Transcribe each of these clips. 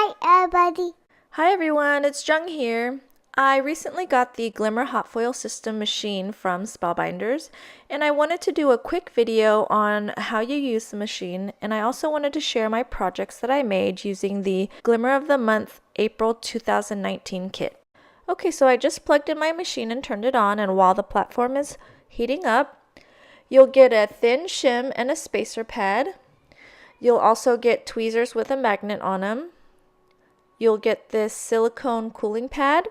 Hi, everybody. Hi everyone, it's Jung here. I recently got the Glimmer Hot Foil System machine from Spellbinders, and I wanted to do a quick video on how you use the machine, and I also wanted to share my projects that I made using the Glimmer of the Month April 2019 kit. Okay, so I just plugged in my machine and turned it on, and while the platform is heating up, you'll get a thin shim and a spacer pad. You'll also get tweezers with a magnet on them. You'll get this silicone cooling pad.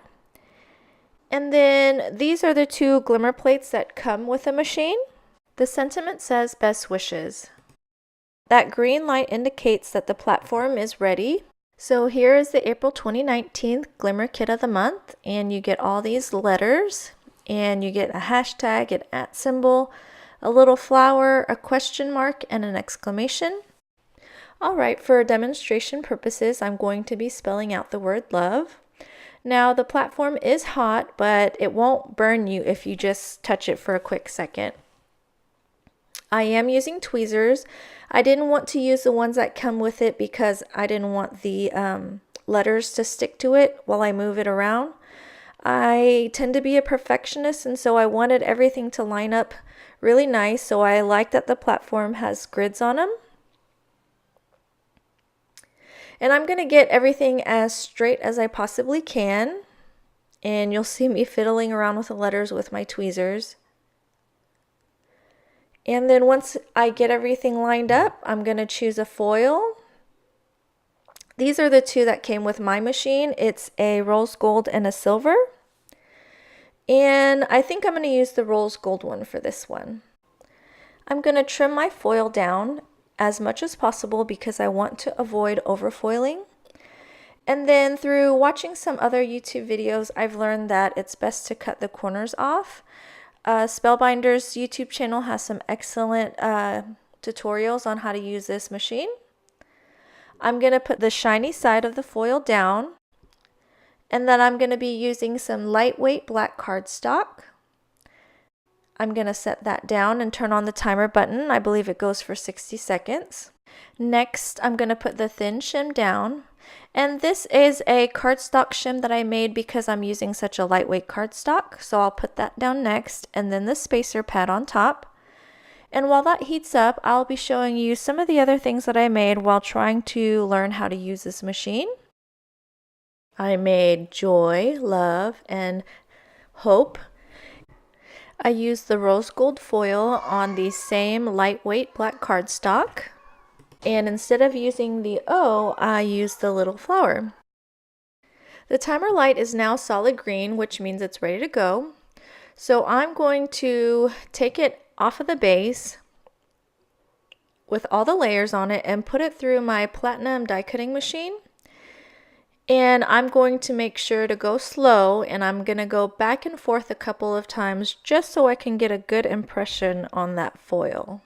And then these are the two glimmer plates that come with the machine. The sentiment says best wishes. That green light indicates that the platform is ready. So here is the April 2019 Glimmer Kit of the Month, and you get all these letters, and you get a hashtag, an @ symbol, a little flower, a question mark, and an exclamation. Alright, for demonstration purposes, I'm going to be spelling out the word love. Now, the platform is hot, but it won't burn you if you just touch it for a quick second. I am using tweezers. I didn't want to use the ones that come with it because I didn't want the letters to stick to it while I move it around. I tend to be a perfectionist, and so I wanted everything to line up really nice, so I like that the platform has grids on them. And I'm going to get everything as straight as I possibly can. And you'll see me fiddling around with the letters with my tweezers. And then once I get everything lined up, I'm going to choose a foil. These are the two that came with my machine. It's a rose gold and a silver. And I think I'm going to use the rose gold one for this one. I'm going to trim my foil down as much as possible because I want to avoid overfoiling. And then through watching some other YouTube videos, I've learned that it's best to cut the corners off. Spellbinders YouTube channel has some excellent tutorials on how to use this machine. I'm going to put the shiny side of the foil down, and then I'm going to be using some lightweight black cardstock. I'm going to set that down and turn on the timer button. I believe it goes for 60 seconds. Next, I'm going to put the thin shim down. And this is a cardstock shim that I made because I'm using such a lightweight cardstock. So I'll put that down next, and then the spacer pad on top. And while that heats up, I'll be showing you some of the other things that I made while trying to learn how to use this machine. I made joy, love, and hope. I used the rose gold foil on the same lightweight black cardstock, and instead of using the O, I used the little flower. The timer light is now solid green, which means it's ready to go. So I'm going to take it off of the base with all the layers on it and put it through my platinum die cutting machine. And I'm going to make sure to go slow, and I'm going to go back and forth a couple of times just so I can get a good impression on that foil.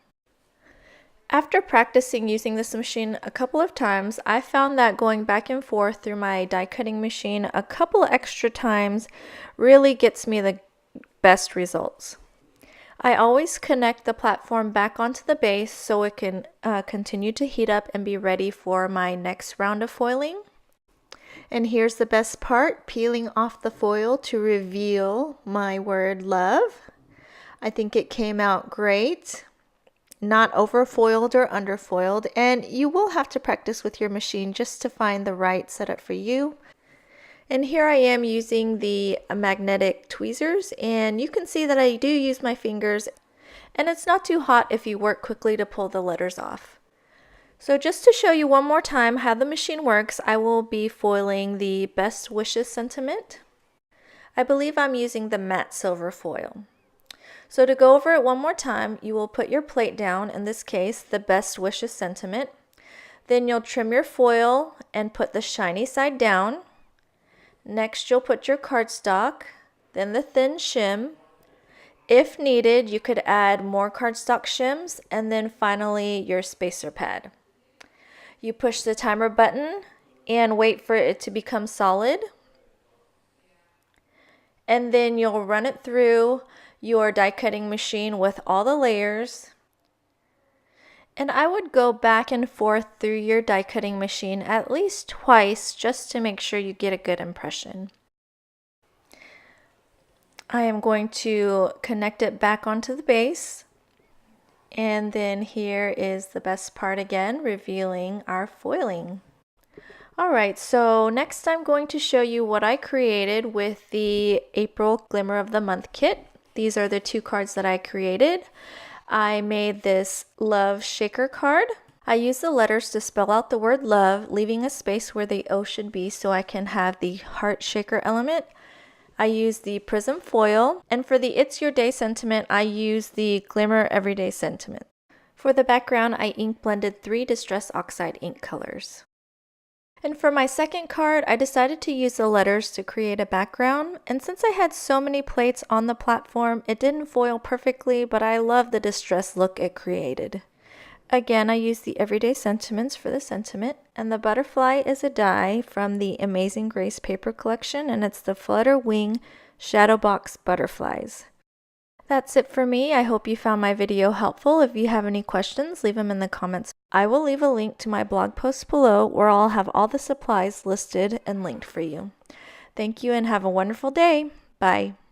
After practicing using this machine a couple of times, I found that going back and forth through my die cutting machine a couple extra times really gets me the best results. I always connect the platform back onto the base so it can continue to heat up and be ready for my next round of foiling. And here's the best part, peeling off the foil to reveal my word love. I think it came out great, not overfoiled or underfoiled, and you will have to practice with your machine just to find the right setup for you. And here I am using the magnetic tweezers, and you can see that I do use my fingers, and it's not too hot if you work quickly to pull the letters off. So just to show you one more time how the machine works, I will be foiling the best wishes sentiment. I believe I'm using the matte silver foil. So to go over it one more time, you will put your plate down, in this case the best wishes sentiment. Then you'll trim your foil and put the shiny side down. Next you'll put your cardstock, then the thin shim. If needed, you could add more cardstock shims, and then finally your spacer pad. You push the timer button and wait for it to become solid. And then you'll run it through your die cutting machine with all the layers. And I would go back and forth through your die cutting machine at least twice just to make sure you get a good impression. I am going to connect it back onto the base. And then here is the best part again, revealing our foiling. Alright, so next I'm going to show you what I created with the April Glimmer of the Month kit. These are the 2 cards that I created. I made this love shaker card. I used the letters to spell out the word love, leaving a space where the O should be so I can have the heart shaker element. I used the prism foil, and for the It's Your Day sentiment, I used the Glimmer Everyday sentiment. For the background, I ink blended 3 Distress Oxide ink colors. And for my second card, I decided to use the letters to create a background, and since I had so many plates on the platform, it didn't foil perfectly, but I love the distress look it created. Again, I used the Everyday Sentiments for the sentiment, and the butterfly is a die from the Amazing Grace paper collection, and it's the Flutter Wing Shadow Box Butterflies. That's it for me. I hope you found my video helpful. If you have any questions, leave them in the comments. I will leave a link to my blog post below where I'll have all the supplies listed and linked for you. Thank you and have a wonderful day. Bye.